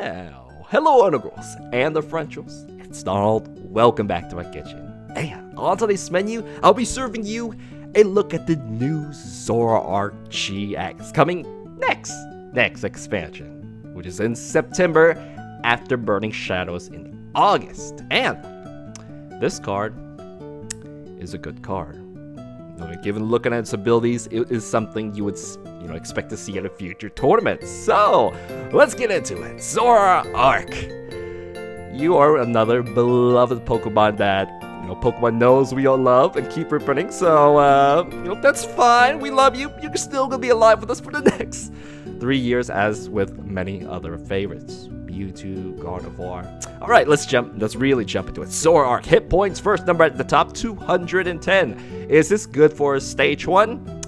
Well, hello integrals and differentials. It's Donald. Welcome back to my kitchen. And on today's menu, I'll be serving you a look at the new Zoroark GX coming next expansion, which is in September after Burning Shadows in August. And this card is a good card. Given looking at its abilities, it is something you would expect to see at a future tournament. So let's get into it. Zoroark, you are another beloved Pokemon that Pokemon knows we all love and keep reprinting. So that's fine. We love you. You're still gonna be alive with us for the next 3 years, as with many other favorites. Mewtwo, Gardevoir. All right, let's really jump into it. Zoroark, hit points first, number at the top, 210. Is this good for stage 1?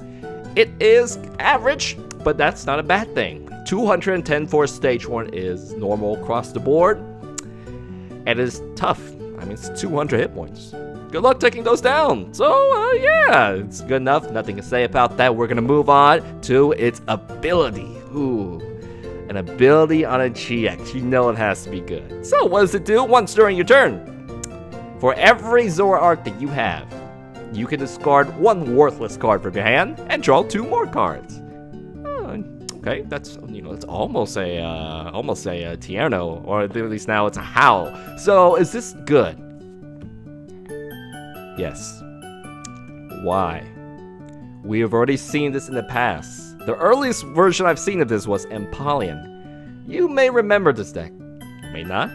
It is average, but that's not a bad thing. 210 for stage 1 is normal across the board, and it is tough. I mean, it's 200 hit points. Good luck taking those down. So, yeah, it's good enough. Nothing to say about that. We're gonna move on to its ability. Ooh. An ability on a GX, you know it has to be good. So what does it do? Once during your turn, for every Zoroark that you have, you can discard one worthless card from your hand and draw 2 more cards. Okay, that's it's almost a Tierno, or at least now it's a Howl. So is this good? Yes. Why? We have already seen this in the past. The earliest version I've seen of this was Empoleon. You may remember this deck. May not.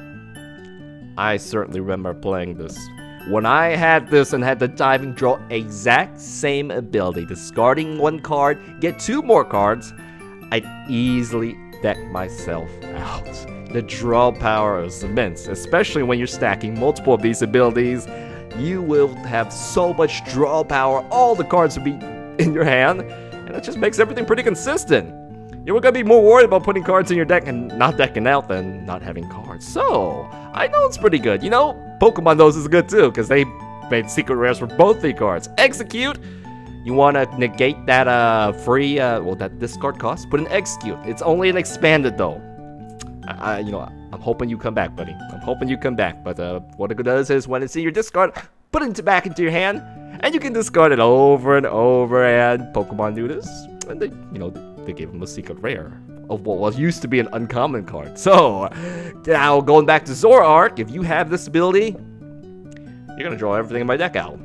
I certainly remember playing this. When I had this and had the diving draw exact same ability, discarding 1 card, get 2 more cards, I'd easily deck myself out. The draw power is immense, especially when you're stacking multiple of these abilities. You will have so much draw power, all the cards will be in your hand, and it just makes everything pretty consistent. You're gonna be more worried about putting cards in your deck and not decking out than not having cards. So, I know it's pretty good. Pokemon knows it's good too, because they made secret rares for both the cards. Execute! You want to negate that free, that discard cost? Put an execute. It's only an expanded though. I'm hoping you come back, buddy. I'm hoping you come back. But what it does is when it's in your discard, put it back into your hand, and you can discard it over and over. And Pokemon do this, and they gave him a secret rare of what was used to be an uncommon card. So now going back to Zoroark, if you have this ability, you're gonna draw everything in my deck out.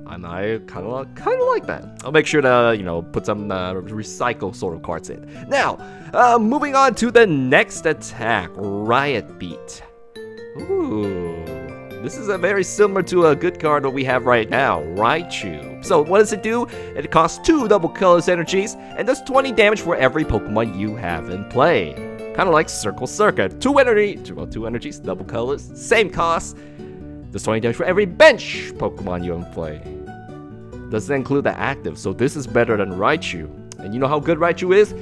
And I kind of like that. I'll make sure to put some recycle sort of cards in. Now, moving on to the next attack, Riot Beat. Ooh, this is very similar to a good card that we have right now, Raichu. So what does it do? It costs 2 double colorless energies and does 20 damage for every Pokemon you have in play. Kind of like Circle Circuit. 2 energies, double colorless, same cost. Does 20 damage for every bench Pokemon you have in play. Doesn't include the active, so this is better than Raichu. And you know how good Raichu is?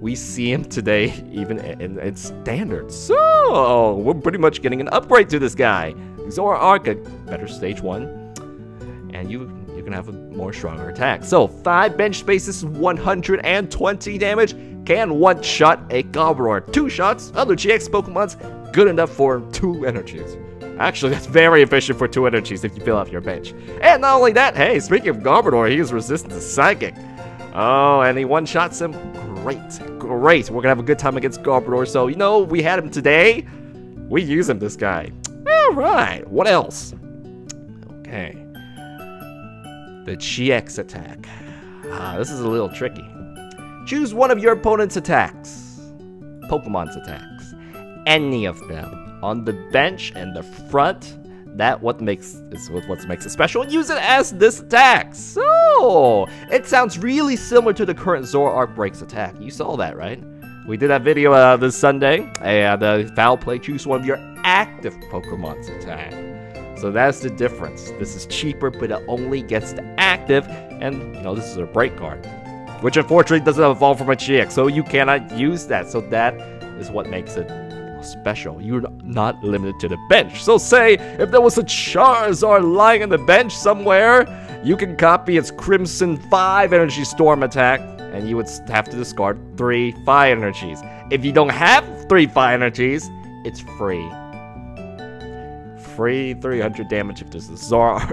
We see him today even in standard. So we're pretty much getting an upgrade to this guy. Zoroark, a better stage 1. And you can have a more stronger attack. So 5 bench spaces, 120 damage. Can one-shot a Gardevoir. 2 shots, other GX Pokemon's good enough for 2 energies. Actually, that's very efficient for 2 energies if you fill up your bench. And not only that, hey, speaking of Gardevoir, he is resistant to Psychic. Oh, and he one-shots him. Great. We're gonna have a good time against Gardevoir. So, we had him today. We use him, this guy. All right, what else? Okay. The GX attack. This is a little tricky. Choose one of your opponent's attacks. Pokemon's attacks. Any of them. On the bench and the front, what makes it special, and use it as this attack. So it sounds really similar to the current Zoroark Breaks attack. You saw that, right? We did that video this Sunday, and the foul play, choose one of your active Pokemon's attack. So that's the difference. This is cheaper, but it only gets the active, and this is a break card, which unfortunately doesn't evolve from a GX, so you cannot use that. So that is what makes it special. You're not limited to the bench. So say if there was a Charizard lying on the bench somewhere, you can copy its Crimson 5 Energy Storm attack, and you would have to discard 3 fire energies. If you don't have 3 fire energies, it's free. Free 300 damage if there's a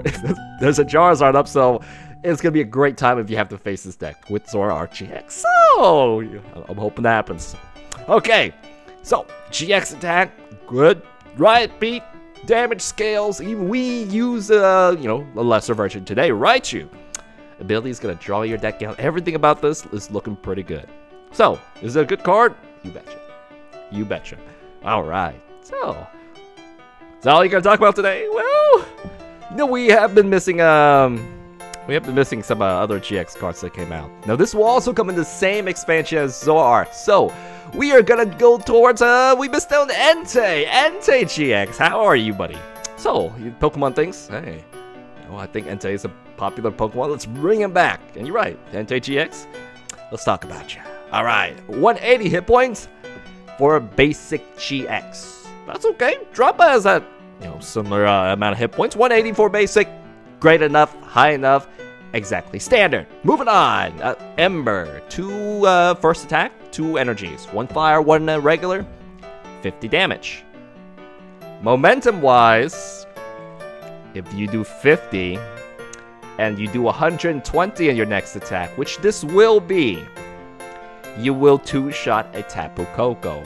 if there's a Charizard up, so it's gonna be a great time if you have to face this deck with Zoroark GX. So I'm hoping that happens. Okay, so GX attack, good. Riot beat, damage scales. Even we use a lesser version today. Raichu ability is gonna draw your deck down. Everything about this is looking pretty good. So is it a good card? You betcha. You betcha. All right. So is that all you're gonna talk about today? Well, we have been missing some other GX cards that came out. Now this will also come in the same expansion as Zoroark. So we are gonna go towards we missed out on Entei GX. How are you, buddy? So you Pokemon things? Hey, I think Entei is a popular Pokemon. Let's bring him back. And you're right, Entei GX. Let's talk about you. All right, 180 hit points for a basic GX. That's okay. Droppa has that similar amount of hit points. 180 for basic. Great enough. High enough. Exactly standard. Moving on. Ember. 2 first attack, 2 energies. 1 fire, 1 regular. 50 damage. Momentum wise, if you do 50 and you do 120 in your next attack, which this will be, you will 2-shot a Tapu Koko.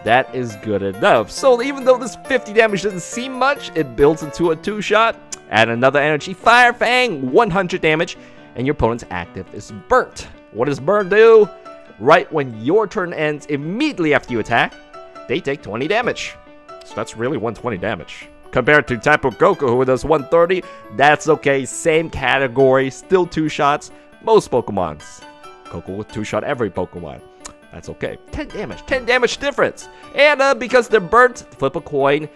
That is good enough. So even though this 50 damage doesn't seem much, it builds into a 2-shot. Add another energy, Fire Fang, 100 damage, and your opponent's active is burnt. What does burn do? Right when your turn ends, immediately after you attack, they take 20 damage. So that's really 120 damage. Compared to Tapu Koko, who does 130, that's okay. Same category, still 2 shots. Most Pokemons. Koko will 2-shot every Pokemon. That's okay. 10 damage. 10 damage difference. And because they're burnt, flip a coin.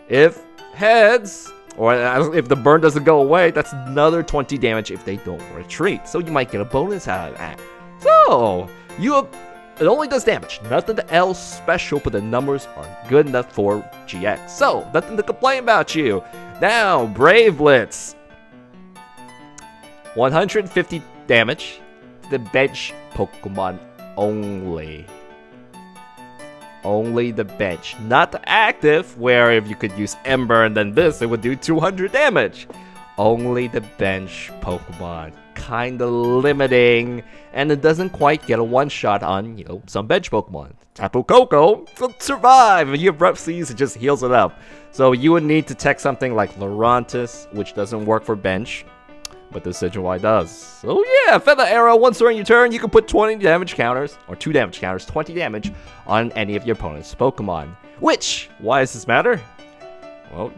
If heads, or if the burn doesn't go away, that's another 20 damage if they don't retreat. So you might get a bonus out of that. So, it only does damage. Nothing else special, but the numbers are good enough for GX. So, nothing to complain about you. Now, Brave Blitz. 150 damage. The bench Pokemon only. Only the bench, not the active, where if you could use Ember and then this, it would do 200 damage. Only the bench Pokemon. Kinda limiting, and it doesn't quite get a 1-shot on, some bench Pokemon. Tapu Koko will survive. If you have Rough Seas, it just heals it up. So you would need to tech something like Lurantis, which doesn't work for bench, but the Decidueye does. So yeah, Feather Arrow, once during your turn, you can put 20 damage counters, or 2 damage counters, 20 damage on any of your opponent's Pokemon. Which, why does this matter? Well,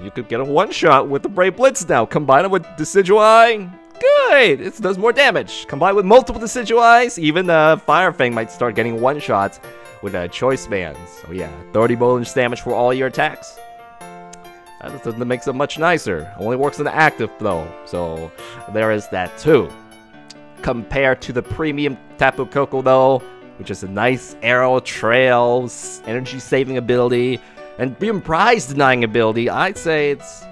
you could get a 1-shot with the Brave Blitz now. Combine it with Decidueye. Good! It does more damage. Combined with multiple Decidueyes, even Fire Fang might start getting 1-shots with Choice Bands. So yeah, 30 bonus damage for all your attacks. That makes it much nicer. Only works in the active though, so there is that too. Compared to the premium Tapu Koko though, which is a nice arrow trail, energy saving ability, and being prize denying ability, I'd say it's,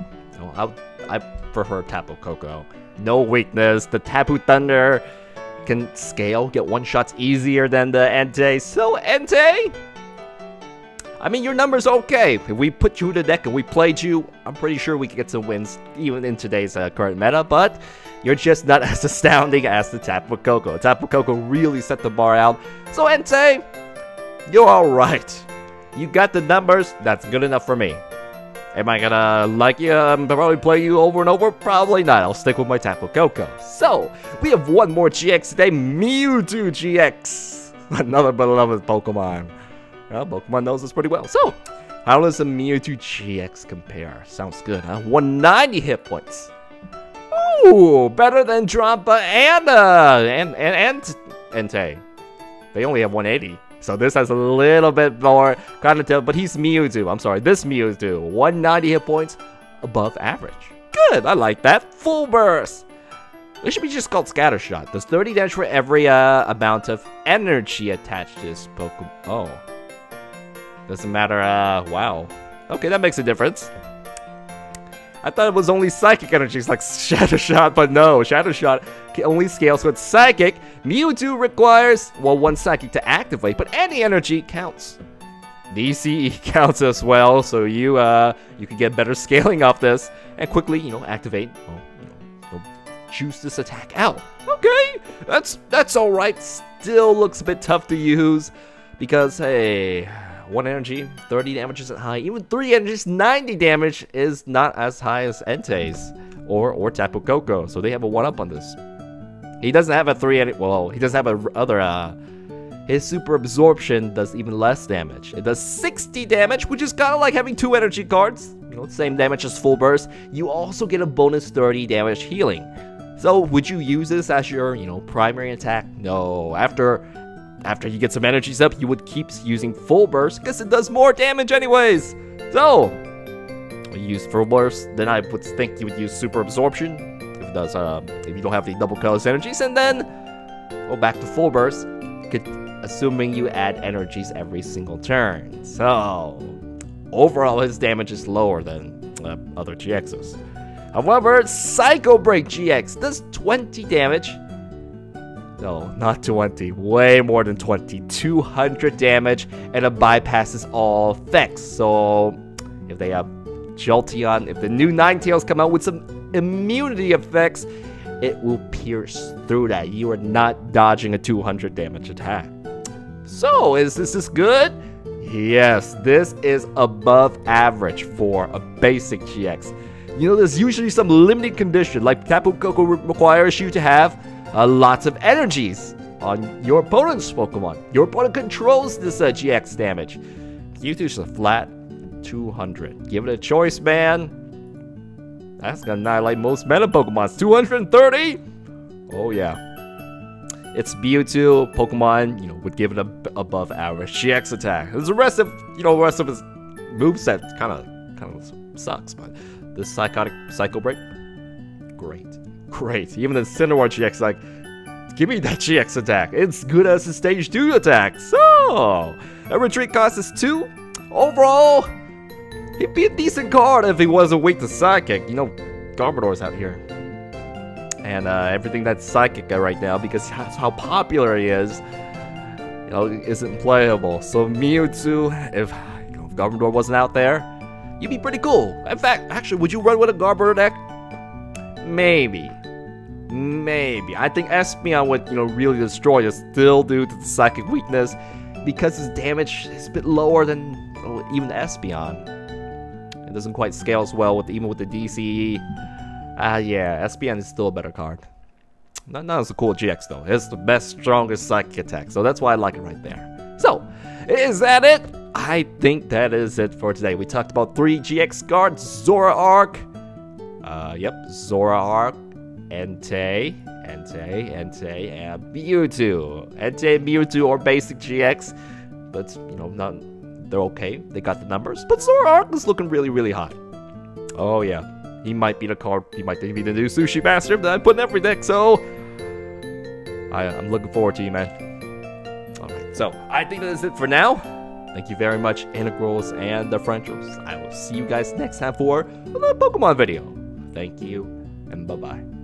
I prefer Tapu Koko. No weakness. The Tapu Thunder can scale, get 1-shots easier than the Entei. So Entei, I mean, your number's okay. If we put you in the deck and we played you, I'm pretty sure we could get some wins even in today's current meta, but you're just not as astounding as the Tapu Koko. Tapu Koko really set the bar out. So Entei, you're alright. You got the numbers, that's good enough for me. Am I gonna like you and probably play you over and over? Probably not. I'll stick with my Tapu Koko. So, we have one more GX today, Mewtwo GX. Another beloved Pokemon. Well, Pokemon knows this pretty well. So, how does the Mewtwo GX compare? Sounds good, huh? 190 hit points. Ooh, better than Drampa and Entei. They only have 180. So this has a little bit more cognitive, but he's Mewtwo. I'm sorry, this Mewtwo. 190 hit points above average. Good, I like that. Full burst. It should be just called Scatter Shot. Does 30 damage for every amount of energy attached to this Pokemon. Oh. Doesn't matter, wow. Okay, that makes a difference. I thought it was only psychic energies like Shadow Shot, but no, Shadow Shot only scales with psychic. Mewtwo requires, well, 1 psychic to activate, but any energy counts. DCE counts as well, so you can get better scaling off this and quickly, activate. Well, juice this attack out. Okay, that's all right. Still looks a bit tough to use because hey, 1 energy, 30 damage isn't high. Even 3 energies, 90 damage is not as high as Entei's or Tapu Koko, so they have a 1-up on this. He doesn't have a 3. Well, he doesn't have a other. His super absorption does even less damage. It does 60 damage, which is kind of like having 2 energy cards. Same damage as full burst. You also get a bonus 30 damage healing. So would you use this as your, primary attack? No. After you get some energies up, you would keep using full burst because it does more damage anyways. So you use full burst, then I would think you would use super absorption if it does. If you don't have the double colors energies, and then go back to full burst. Assuming you add energies every single turn. So overall, his damage is lower than other GXs. However, Psycho Break GX does 20 damage. No, not 20. Way more than 20. 200 damage, and it bypasses all effects. So if they have Jolteon, if the new Ninetales come out with some immunity effects, it will pierce through that. You are not dodging a 200 damage attack. So, is this good? Yes, this is above average for a basic GX. There's usually some limiting condition, like Tapu Koko requires you to have lots of energies on your opponent's Pokemon. Your opponent controls this GX damage. Mewtwo's a flat 200. Give it a choice, man. That's gonna annihilate most meta Pokemons. 230? Oh yeah. It's Mewtwo Pokemon, would give it a above average GX attack. The rest of his moveset kind of sucks, but this Psycho Break, great. Even the Zoroark GX, like, give me that GX attack. It's good as a stage 2 attack. So, a retreat cost is 2. Overall, he'd be a decent card if he wasn't weak to Psychic. Garbodor's out here. And everything that's Psychic right now, because that's how popular he is, isn't playable. So Mewtwo, if Garbodor wasn't out there, you'd be pretty cool. In fact, actually, would you run with a Garbodor deck? Maybe. I think Espeon would, really destroy you still due to the Psychic weakness, because his damage is a bit lower than even Espeon. It doesn't quite scale as well even with the DCE. Yeah, Espeon is still a better card. Not as a cool GX though. It's the best, strongest Psychic attack, so that's why I like it right there. So, is that it? I think that is it for today. We talked about 3 GX cards: Zoroark, Zoroark, Entei, and Mewtwo. Entei, Mewtwo, or basic GX, but they're okay. They got the numbers, but Zoroark is looking really, really hot. Oh yeah. He might be the card. He might be the new Sushi Master that I put in every deck. So I'm looking forward to you, man. All right. So I think that is it for now. Thank you very much, Integrals and the Frenchers. I will see you guys next time for another Pokemon video. Thank you and bye bye.